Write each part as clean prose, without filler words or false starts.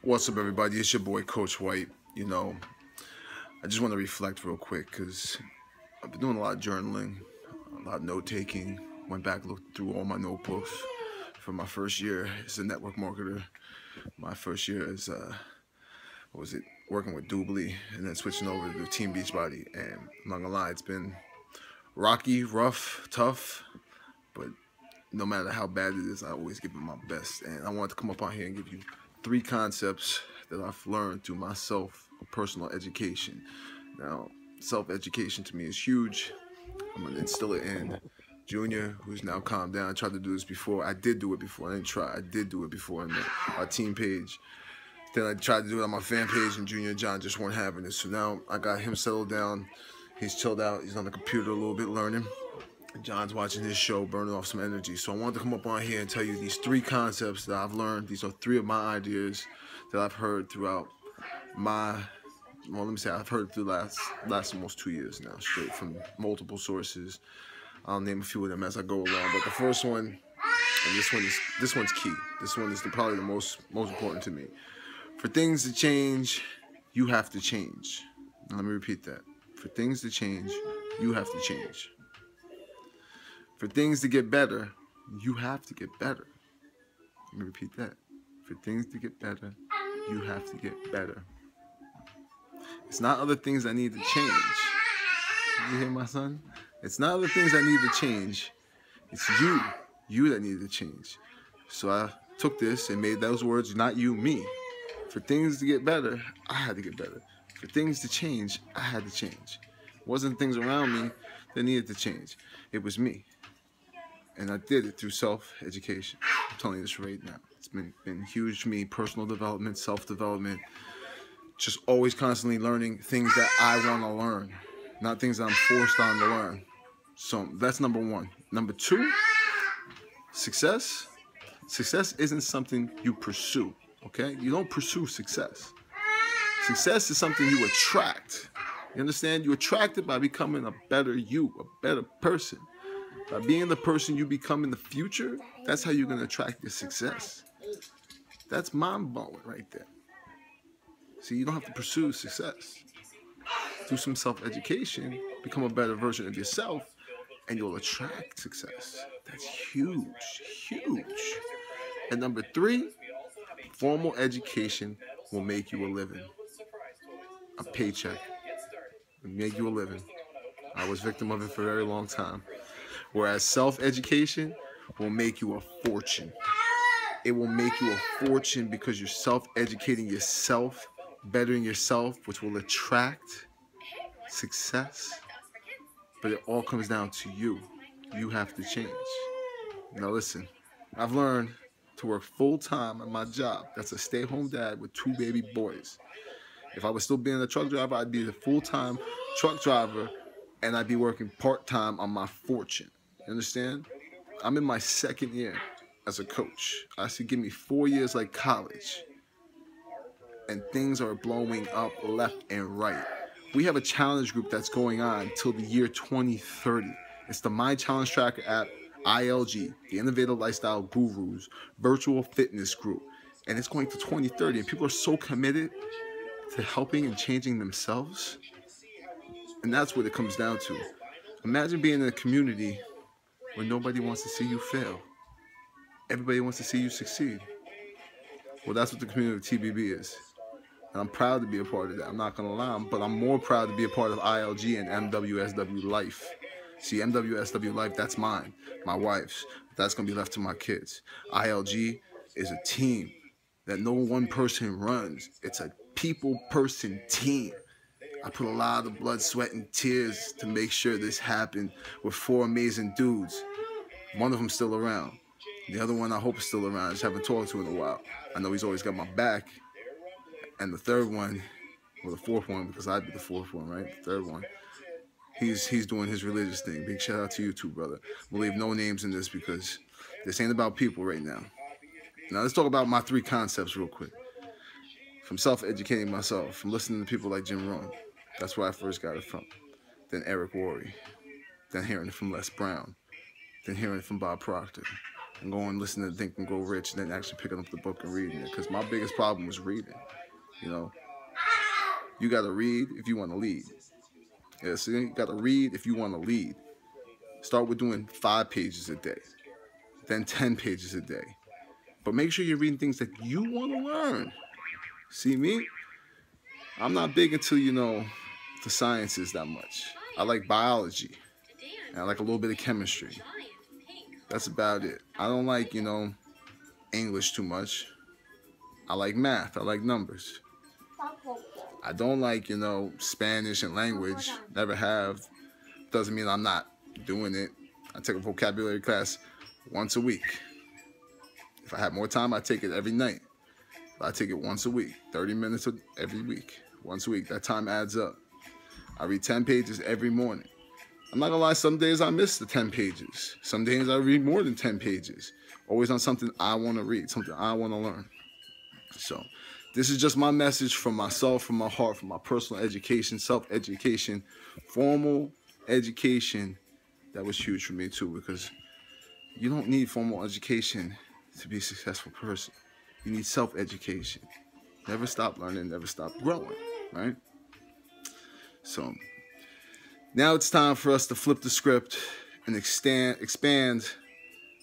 What's up, everybody? It's your boy, Coach White. I just want to reflect real quick because I've been doing a lot of journaling, a lot of note taking. Went back, looked through all my notebooks from my first year as a network marketer, my first year as working with Doobly, and then switching over to Team Beachbody. And I'm not gonna lie, it's been rocky, rough, tough, but no matter how bad it is, I always give it my best. And I wanted to come up on here and give you 3 concepts that I've learned through my personal education. Now, self-education to me is huge. I'm gonna instill it in Junior, who's now calmed down. I tried to do this before. I did do it before. I didn't try. I did do it before on our team page. Then I tried to do it on my fan page, and Junior and John just weren't having it. So now I got him settled down. He's chilled out. He's on the computer a little bit learning. John's watching his show, burning off some energy. So I wanted to come up on here and tell you these 3 concepts that I've learned. These are 3 of my ideas that I've heard throughout I've heard through last almost 2 years now, straight from multiple sources. I'll name a few of them as I go along. But the first one, and this one's key. This one is probably the most important to me. For things to change, you have to change. Now, let me repeat that. For things to change, you have to change. For things to get better, you have to get better. Let me repeat that. For things to get better, you have to get better. It's not other things that need to change. You hear my son? It's not other things that need to change. It's you that need to change. So I took this and made those words, not you, me. For things to get better, I had to get better. For things to change, I had to change. It wasn't things around me that needed to change. It was me. And I did it through self-education. I'm telling you this right now. It's been huge to me, personal development, self-development. Just always constantly learning things that I want to learn, not things that I'm forced on to learn. So that's number 1. Number 2, success. Success isn't something you pursue, okay? You don't pursue success. Success is something you attract. You understand? You attract it by becoming a better you, a better person. By being the person you become in the future, that's how you're going to attract your success. That's mind-blowing right there. See, you don't have to pursue success. Do some self-education, become a better version of yourself, and you'll attract success. That's huge, huge. And number 3, formal education will make you a living. A paycheck will make you a living. I was victim of it for a very long time. Whereas self-education will make you a fortune. It will make you a fortune because you're self-educating yourself, bettering yourself, which will attract success. But it all comes down to you. You have to change. Now listen, I've learned to work full-time at my job. That's a stay-home dad with 2 baby boys. If I was still being a truck driver, I'd be a full-time truck driver, and I'd be working part-time on my fortune. You understand? I'm in my 2nd year as a coach. I should give me 4 years like college. And things are blowing up left and right. We have a challenge group that's going on till the year 2030. It's the My Challenge Tracker app, ILG, the Innovative Lifestyle Gurus, virtual fitness group. And it's going to 2030. And people are so committed to helping and changing themselves. And that's what it comes down to. Imagine being in a community where nobody wants to see you fail. Everybody wants to see you succeed. Well, that's what the community of TBB is. And I'm proud to be a part of that. I'm not going to lie, but I'm more proud to be a part of ILG and MWSW Life. See, MWSW Life, that's mine, my wife's. That's going to be left to my kids. ILG is a team that no one person runs. It's a people-person team. I put a lot of blood, sweat, and tears to make sure this happened with 4 amazing dudes. One of them's still around. The other one I hope is still around. I just haven't talked to in a while. I know he's always got my back. And the 3rd one, or the 4th one, because I'd be the 4th one, right? The 3rd one, he's doing his religious thing. Big shout out to you too, brother. We'll leave no names in this because this ain't about people right now. Now let's talk about my 3 concepts real quick. From self-educating myself, from listening to people like Jim Rohn. That's where I first got it from. Then Eric Worre. Then hearing it from Les Brown. Then hearing it from Bob Proctor. and going listening to Think and Grow Rich, and then actually picking up the book and reading it. Because my biggest problem was reading. You know, you got to read if you want to lead. Yeah, see, you got to read if you want to lead. Start with doing 5 pages a day, then 10 pages a day. But make sure you're reading things that you want to learn. See me? I'm not big into, the sciences that much. I like biology. And I like a little bit of chemistry. That's about it. I don't like, English too much. I like math. I like numbers. I don't like, Spanish and language. Never have. Doesn't mean I'm not doing it. I take a vocabulary class once a week. If I have more time, I take it every night. But I take it once a week, 30 minutes every week, once a week. That time adds up. I read 10 pages every morning. I'm not gonna lie, some days I miss the 10 pages. Some days I read more than 10 pages. Always on something I want to read, something I want to learn. So this is just my message from myself, from my heart, from my personal education, self-education, formal education. That was huge for me too, because you don't need formal education to be a successful person. You need self-education. Never stop learning, never stop growing, right? So now it's time for us to flip the script and expand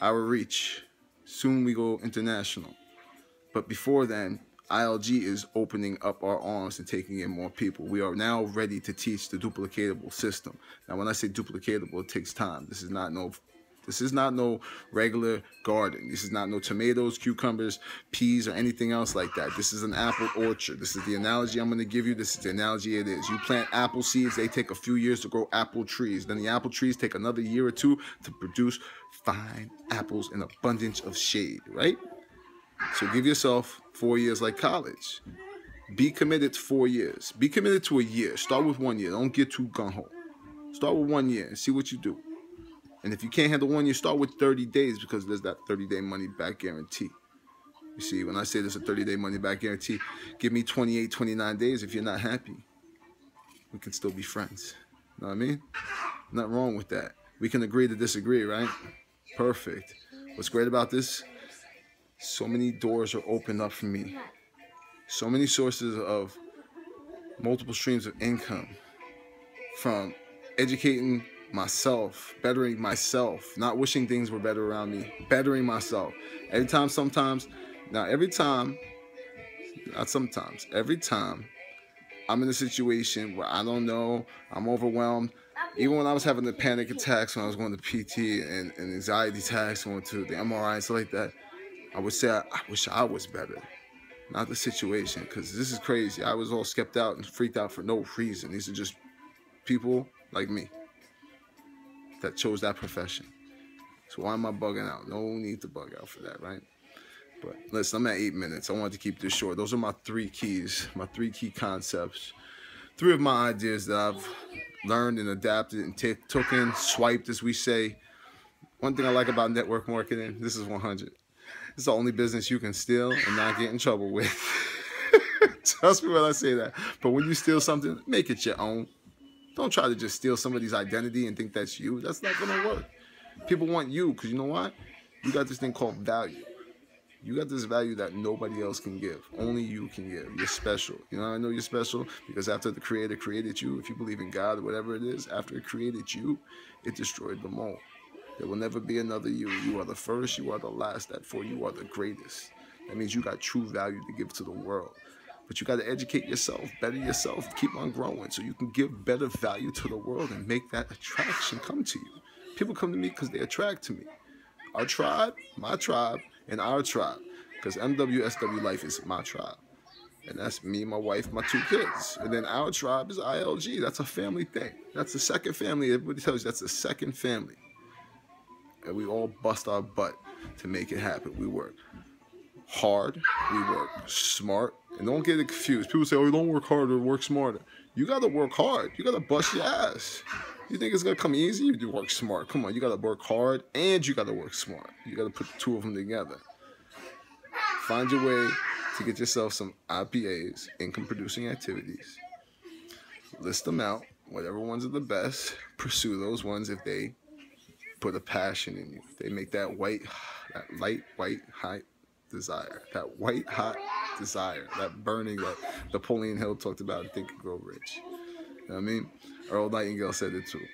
our reach. Soon we go international. But before then, ILG is opening up our arms and taking in more people. We are now ready to teach the duplicatable system. Now, when I say duplicatable, it takes time. This is not no regular garden. This is not no tomatoes, cucumbers, peas, or anything else like that. This is an apple orchard. This is the analogy I'm going to give you. This is the analogy it is. You plant apple seeds. They take a few years to grow apple trees. Then the apple trees take another year or 2 to produce fine apples in abundance of shade, right? So give yourself 4 years like college. Be committed to 4 years. Be committed to a year. Start with 1 year. Don't get too gung-ho. Start with 1 year and see what you do. And if you can't handle 1 year, start with 30 days, because there's that 30-day money-back guarantee. You see, when I say there's a 30-day money-back guarantee, give me 28, 29 days. If you're not happy, we can still be friends. You know what I mean? Nothing wrong with that. We can agree to disagree, right? Perfect. What's great about this? So many doors are opened up for me. So many sources of multiple streams of income, from educating myself, bettering myself, not wishing things were better around me, bettering myself. Every time I'm in a situation where I don't know, I'm overwhelmed. Even when I was having the panic attacks, when I was going to PT and anxiety attacks, going to the MRI and stuff like that, I would say, I wish I was better. Not the situation, because this is crazy. I was all skept out and freaked out for no reason. These are just people like me that chose that profession. So why am I bugging out? No need to bug out for that, right? But listen, I'm at 8 minutes. I wanted to keep this short. Those are my 3 keys, my 3 key concepts. 3 of my ideas that I've learned and adapted and took in, swiped, as we say. One thing I like about network marketing, this is 100. It's the only business you can steal and not get in trouble with. Trust me when I say that. But when you steal something, make it your own. Don't try to just steal somebody's identity and think that's you. That's not going to work. People want you because you know what? You got this thing called value. You got this value that nobody else can give. Only you can give. You're special. You know how I know you're special? Because after the Creator created you, if you believe in God or whatever it is, after it created you, it destroyed the mold. There will never be another you. You are the first. You are the last. Therefore, you are the greatest. That means you got true value to give to the world. But you got to educate yourself, better yourself, keep on growing so you can give better value to the world and make that attraction come to you. People come to me because they attract to me. Our tribe, my tribe, and our tribe. Because MWSW Life is my tribe. And that's me, my wife, my 2 kids. And then our tribe is ILG. That's a family thing. That's the second family. Everybody tells you that's the second family. And we all bust our butt to make it happen. We work hard. We work smart. And don't get it confused. People say, oh, you don't work harder, work smarter. You got to work hard. You got to bust your ass. You think it's going to come easy? You do work smart. Come on, you got to work hard and you got to work smart. You got to put the 2 of them together. Find your way to get yourself some IPAs, income producing activities. List them out. Whatever ones are the best, pursue those ones if they put a passion in you. They make that light, white, hot desire. That white, hot desire. That burning that Napoleon Hill talked about in Think and Grow Rich. You know what I mean? Earl Nightingale said it too.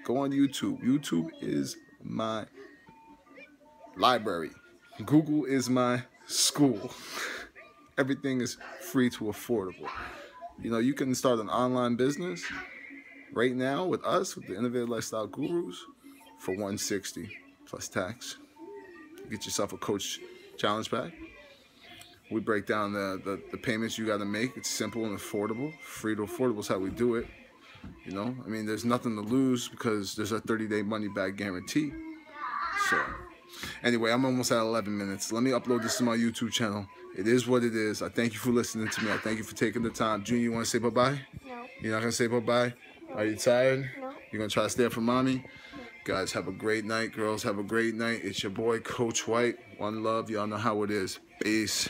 Go on YouTube. YouTube is my library. Google is my school. Everything is free to affordable. You know, you can start an online business right now with us, with the Innovative Lifestyle Gurus, for $160 plus tax. Get yourself a coach challenge pack. We break down the payments you got to make. It's simple and affordable. Free to affordable is how we do it. You know, I mean, there's nothing to lose because there's a 30-day money-back guarantee. So, anyway, I'm almost at 11 minutes. Let me upload this to my YouTube channel. It is what it is. I thank you for listening to me. I thank you for taking the time. Junior, you want to say bye-bye? No. You're not going to say bye-bye? No. Are you tired? No. You're going to try to stay up for mommy? No. Guys, have a great night. Girls, have a great night. It's your boy, Coach White. One love. Y'all know how it is. Peace.